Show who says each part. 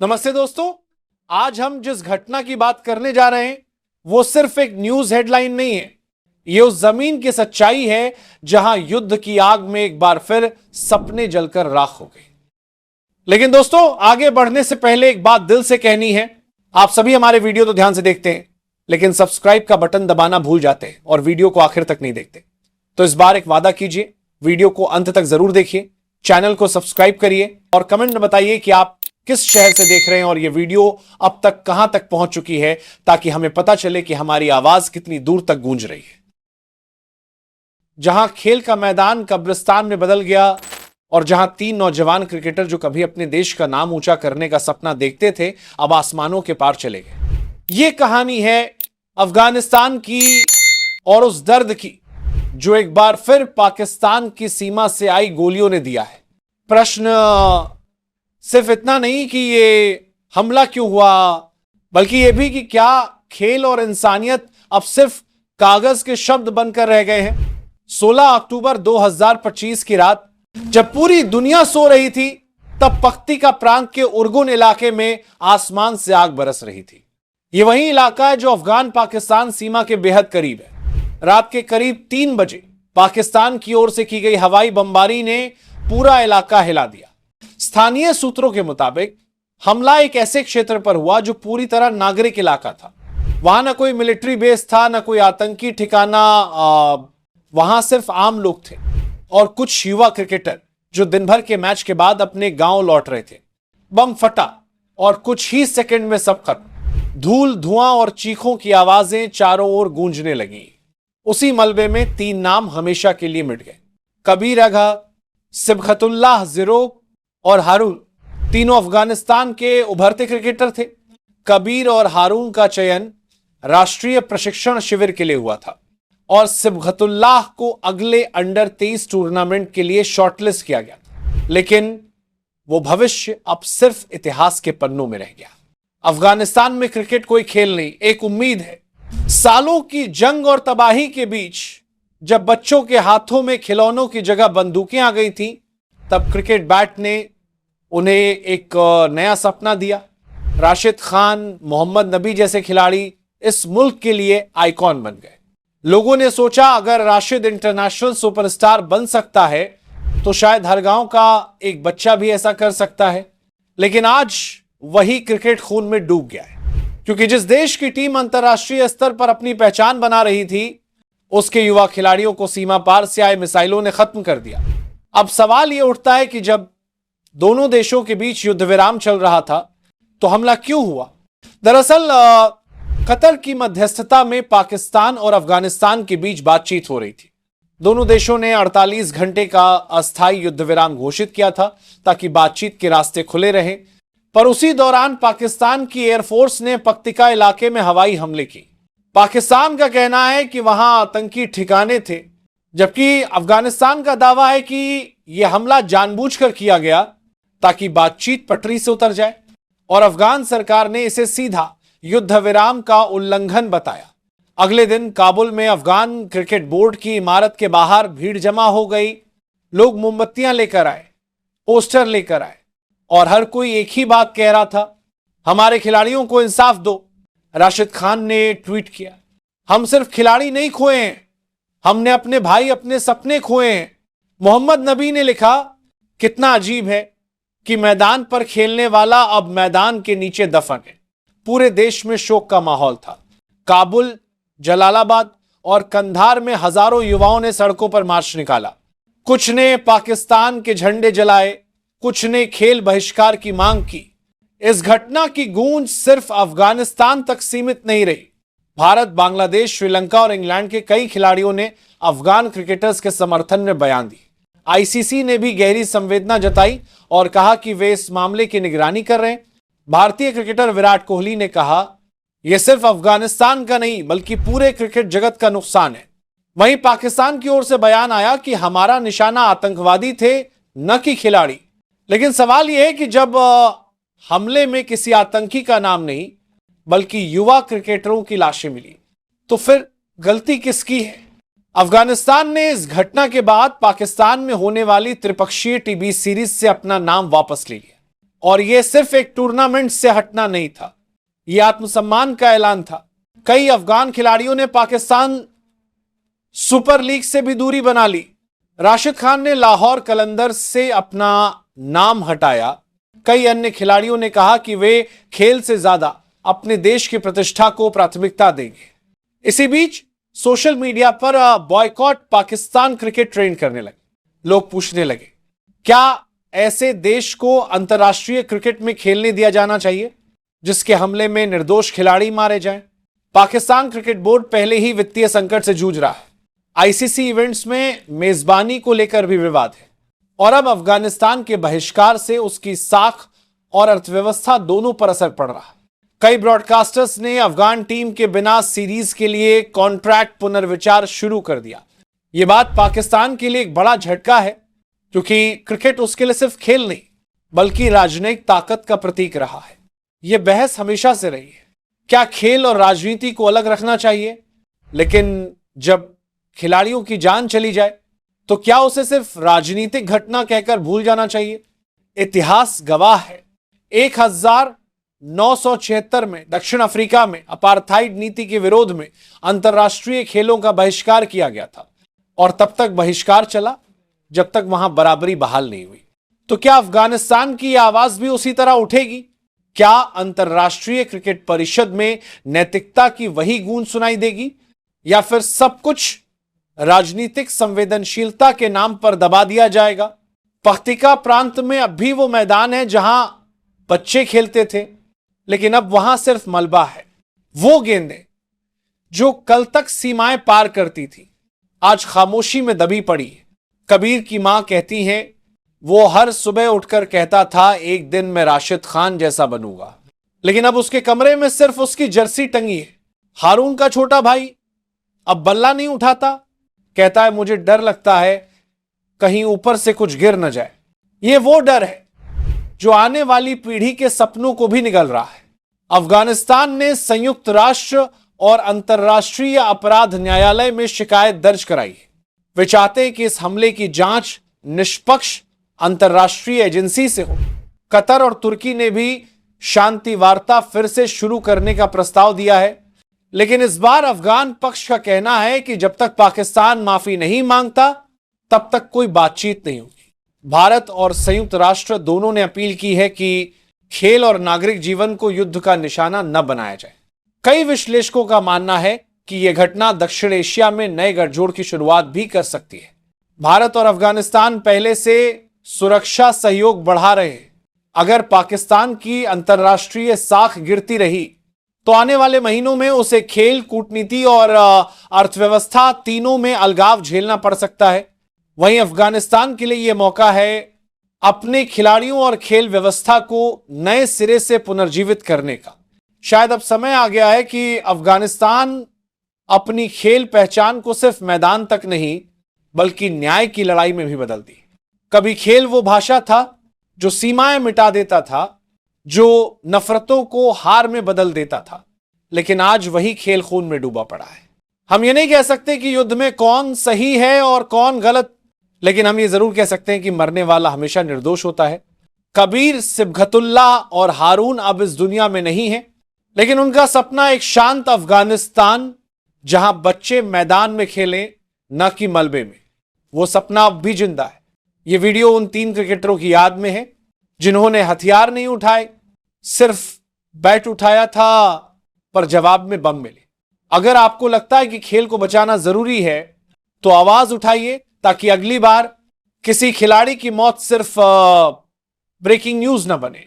Speaker 1: नमस्ते दोस्तों, आज हम जिस घटना की बात करने जा रहे हैं वो सिर्फ एक न्यूज हेडलाइन नहीं है। ये उस जमीन की सच्चाई है जहां युद्ध की आग में एक बार फिर सपने जलकर राख हो गए। लेकिन दोस्तों, आगे बढ़ने से पहले एक बात दिल से कहनी है। आप सभी हमारे वीडियो तो ध्यान से देखते हैं, लेकिन सब्सक्राइब का बटन दबाना भूल जाते हैं और वीडियो को आखिर तक नहीं देखते। तो इस बार एक वादा कीजिए, वीडियो को अंत तक जरूर देखिए, चैनल को सब्सक्राइब करिए और कमेंट में बताइए कि आप किस शहर से देख रहे हैं और यह वीडियो अब तक कहां तक पहुंच चुकी है, ताकि हमें पता चले कि हमारी आवाज कितनी दूर तक गूंज रही है। जहां खेल का मैदान कब्रिस्तान में बदल गया और जहां 3 नौजवान क्रिकेटर जो कभी अपने देश का नाम ऊंचा करने का सपना देखते थे, अब आसमानों के पार चले गए। यह कहानी है अफगानिस्तान की और उस दर्द की जो एक बार फिर पाकिस्तान की सीमा से आई गोलियों ने दिया है। प्रश्न सिर्फ इतना नहीं कि ये हमला क्यों हुआ, बल्कि यह भी कि क्या खेल और इंसानियत अब सिर्फ कागज के शब्द बनकर रह गए हैं। 16 अक्टूबर 2025 की रात जब पूरी दुनिया सो रही थी, तब पख्तिका प्रांत के उर्गुन इलाके में आसमान से आग बरस रही थी। यह वही इलाका है जो अफगान पाकिस्तान सीमा के बेहद करीब है। रात के करीब 3 बजे पाकिस्तान की ओर से की गई हवाई बमबारी ने पूरा इलाका हिला दिया। स्थानीय सूत्रों के मुताबिक हमला एक ऐसे क्षेत्र पर हुआ जो पूरी तरह नागरिक इलाका था। वहां ना कोई मिलिट्री बेस था, ना कोई आतंकी ठिकाना। वहां सिर्फ आम लोग थे और कुछ युवा क्रिकेटर जो दिन भर के मैच के बाद अपने गांव लौट रहे थे। बम फटा और कुछ ही सेकंड में सब खत्म। धूल, धुआं और चीखों की आवाजें चारों ओर गूंजने लगी। उसी मलबे में 3 नाम हमेशा के लिए मिट गए। कबीर अघा, सिबगतुल्लाह ज़िरोक और हारून। तीनों अफगानिस्तान के उभरते क्रिकेटर थे। कबीर और हारून का चयन राष्ट्रीय प्रशिक्षण शिविर के लिए हुआ था और सिबगतुल्लाह को अगले अंडर 23 टूर्नामेंट के लिए शॉर्टलिस्ट किया गया था। लेकिन वो भविष्य अब सिर्फ इतिहास के पन्नों में रह गया। अफगानिस्तान में क्रिकेट कोई खेल नहीं, एक उम्मीद है। सालों की जंग और तबाही के बीच जब बच्चों के हाथों में खिलौनों की जगह बंदूकें आ गई थी, तब क्रिकेट बैट ने उन्हें एक नया सपना दिया। राशिद खान, मोहम्मद नबी जैसे खिलाड़ी इस मुल्क के लिए आइकॉन बन गए। लोगों ने सोचा, अगर राशिद इंटरनेशनल सुपरस्टार बन सकता है तो शायद हर गांव का एक बच्चा भी ऐसा कर सकता है। लेकिन आज वही क्रिकेट खून में डूब गया है, क्योंकि जिस देश की टीम अंतर्राष्ट्रीय स्तर पर अपनी पहचान बना रही थी, उसके युवा खिलाड़ियों को सीमा पार से आए मिसाइलों ने खत्म कर दिया। अब सवाल यह उठता है कि जब दोनों देशों के बीच युद्ध विराम चल रहा था तो हमला क्यों हुआ। दरअसल कतर की मध्यस्थता में पाकिस्तान और अफगानिस्तान के बीच बातचीत हो रही थी। दोनों देशों ने 48 घंटे का अस्थायी युद्ध विराम घोषित किया था ताकि बातचीत के रास्ते खुले रहें। पर उसी दौरान पाकिस्तान की एयरफोर्स ने पख्तिका इलाके में हवाई हमले किए। पाकिस्तान का कहना है कि वहां आतंकी ठिकाने थे, जबकि अफगानिस्तान का दावा है कि यह हमला जानबूझकर किया गया ताकि बातचीत पटरी से उतर जाए। और अफगान सरकार ने इसे सीधा युद्ध विराम का उल्लंघन बताया। अगले दिन काबुल में अफगान क्रिकेट बोर्ड की इमारत के बाहर भीड़ जमा हो गई। लोग मोमबत्तियां लेकर आए, पोस्टर लेकर आए और हर कोई एक ही बात कह रहा था, हमारे खिलाड़ियों को इंसाफ दो। राशिद खान ने ट्वीट किया, हम सिर्फ खिलाड़ी नहीं खोए हैं, हमने अपने भाई, अपने सपने खोए हैं। मोहम्मद नबी ने लिखा, कितना अजीब है कि मैदान पर खेलने वाला अब मैदान के नीचे दफन है। पूरे देश में शोक का माहौल था। काबुल, जलालाबाद और कंधार में हजारों युवाओं ने सड़कों पर मार्च निकाला। कुछ ने पाकिस्तान के झंडे जलाए, कुछ ने खेल बहिष्कार की मांग की। इस घटना की गूंज सिर्फ अफगानिस्तान तक सीमित नहीं रही। भारत, बांग्लादेश, श्रीलंका और इंग्लैंड के कई खिलाड़ियों ने अफगान क्रिकेटर्स के समर्थन में बयान दिए। आईसीसी ने भी गहरी संवेदना जताई और कहा कि वे इस मामले की निगरानी कर रहे हैं। भारतीय क्रिकेटर विराट कोहली ने कहा, यह सिर्फ अफगानिस्तान का नहीं बल्कि पूरे क्रिकेट जगत का नुकसान है। वहीं पाकिस्तान की ओर से बयान आया कि हमारा निशाना आतंकवादी थे, न कि खिलाड़ी। लेकिन सवाल यह है कि जब हमले में किसी आतंकी का नाम नहीं बल्कि युवा क्रिकेटरों की लाशें मिली, तो फिर गलती किसकी है। अफगानिस्तान ने इस घटना के बाद पाकिस्तान में होने वाली त्रिपक्षीय टीबी सीरीज से अपना नाम वापस ले लिया और यह सिर्फ एक टूर्नामेंट से हटना नहीं था, यह आत्मसम्मान का ऐलान था। कई अफगान खिलाड़ियों ने पाकिस्तान सुपर लीग से भी दूरी बना ली। राशिद खान ने लाहौर कलंदर से अपना नाम हटाया। कई अन्य खिलाड़ियों ने कहा कि वे खेल से ज्यादा अपने देश की प्रतिष्ठा को प्राथमिकता देंगे। इसी बीच सोशल मीडिया पर बॉयकॉट पाकिस्तान क्रिकेट ट्रेंड करने लगे। लोग पूछने लगे, क्या ऐसे देश को अंतर्राष्ट्रीय क्रिकेट में खेलने दिया जाना चाहिए जिसके हमले में निर्दोष खिलाड़ी मारे जाएं? पाकिस्तान क्रिकेट बोर्ड पहले ही वित्तीय संकट से जूझ रहा है। आईसीसी इवेंट्स में मेजबानी को लेकर भी विवाद है और अब अफगानिस्तान के बहिष्कार से उसकी साख और अर्थव्यवस्था दोनों पर असर पड़ रहा है। कई ब्रॉडकास्टर्स ने अफगान टीम के बिना सीरीज के लिए कॉन्ट्रैक्ट पुनर्विचार शुरू कर दिया। यह बात पाकिस्तान के लिए एक बड़ा झटका है, क्योंकि क्रिकेट उसके लिए सिर्फ खेल नहीं बल्कि राजनयिक ताकत का प्रतीक रहा है। यह बहस हमेशा से रही है, क्या खेल और राजनीति को अलग रखना चाहिए? लेकिन जब खिलाड़ियों की जान चली जाए तो क्या उसे सिर्फ राजनीतिक घटना कहकर भूल जाना चाहिए? इतिहास गवाह है, 1976 में दक्षिण अफ्रीका में अपार्थाइड नीति के विरोध में अंतर्राष्ट्रीय खेलों का बहिष्कार किया गया था और तब तक बहिष्कार चला जब तक वहां बराबरी बहाल नहीं हुई। तो क्या अफगानिस्तान की आवाज भी उसी तरह उठेगी? क्या अंतर्राष्ट्रीय क्रिकेट परिषद में नैतिकता की वही गूंज सुनाई देगी, या फिर सब कुछ राजनीतिक संवेदनशीलता के नाम पर दबा दिया जाएगा? पख्तिका प्रांत में अब भी वो मैदान है जहां बच्चे खेलते थे, लेकिन अब वहां सिर्फ मलबा है। वो गेंदें जो कल तक सीमाएं पार करती थी आज खामोशी में दबी पड़ी है। कबीर की मां कहती हैं, वो हर सुबह उठकर कहता था एक दिन मैं राशिद खान जैसा बनूंगा, लेकिन अब उसके कमरे में सिर्फ उसकी जर्सी टंगी है। हारून का छोटा भाई अब बल्ला नहीं उठाता, कहता है मुझे डर लगता है कहीं ऊपर से कुछ गिर न जाए। यह वो डर है जो आने वाली पीढ़ी के सपनों को भी निगल रहा है। अफगानिस्तान ने संयुक्त राष्ट्र और अंतर्राष्ट्रीय अपराध न्यायालय में शिकायत दर्ज कराई है। वे चाहते हैं कि इस हमले की जांच निष्पक्ष अंतर्राष्ट्रीय एजेंसी से हो। कतर और तुर्की ने भी शांति वार्ता फिर से शुरू करने का प्रस्ताव दिया है, लेकिन इस बार अफगान पक्ष का कहना है कि जब तक पाकिस्तान माफी नहीं मांगता तब तक कोई बातचीत नहीं होगी। भारत और संयुक्त राष्ट्र दोनों ने अपील की है कि खेल और नागरिक जीवन को युद्ध का निशाना न बनाया जाए। कई विश्लेषकों का मानना है कि यह घटना दक्षिण एशिया में नए गठजोड़ की शुरुआत भी कर सकती है। भारत और अफगानिस्तान पहले से सुरक्षा सहयोग बढ़ा रहे हैं। अगर पाकिस्तान की अंतर्राष्ट्रीय साख गिरती रही तो आने वाले महीनों में उसे खेल, कूटनीति और अर्थव्यवस्था तीनों में अलगाव झेलना पड़ सकता है। वहीं अफगानिस्तान के लिए यह मौका है अपने खिलाड़ियों और खेल व्यवस्था को नए सिरे से पुनर्जीवित करने का। शायद अब समय आ गया है कि अफगानिस्तान अपनी खेल पहचान को सिर्फ मैदान तक नहीं बल्कि न्याय की लड़ाई में भी बदल दी। कभी खेल वो भाषा था जो सीमाएं मिटा देता था, जो नफरतों को हार में बदल देता था, लेकिन आज वही खेल खून में डूबा पड़ा है। हम ये नहीं कह सकते कि युद्ध में कौन सही है और कौन गलत, लेकिन हम ये जरूर कह सकते हैं कि मरने वाला हमेशा निर्दोष होता है। कबीर, सिबघतुल्ला और हारून अब इस दुनिया में नहीं है, लेकिन उनका सपना एक शांत अफगानिस्तान जहां बच्चे मैदान में खेलें न कि मलबे में, वो सपना अब भी जिंदा है। ये वीडियो उन 3 क्रिकेटरों की याद में है जिन्होंने हथियार नहीं उठाए, सिर्फ बैट उठाया था पर जवाब में बम मिले। अगर आपको लगता है कि खेल को बचाना जरूरी है तो आवाज उठाइए, ताकि अगली बार किसी खिलाड़ी की मौत सिर्फ ब्रेकिंग न्यूज न बने।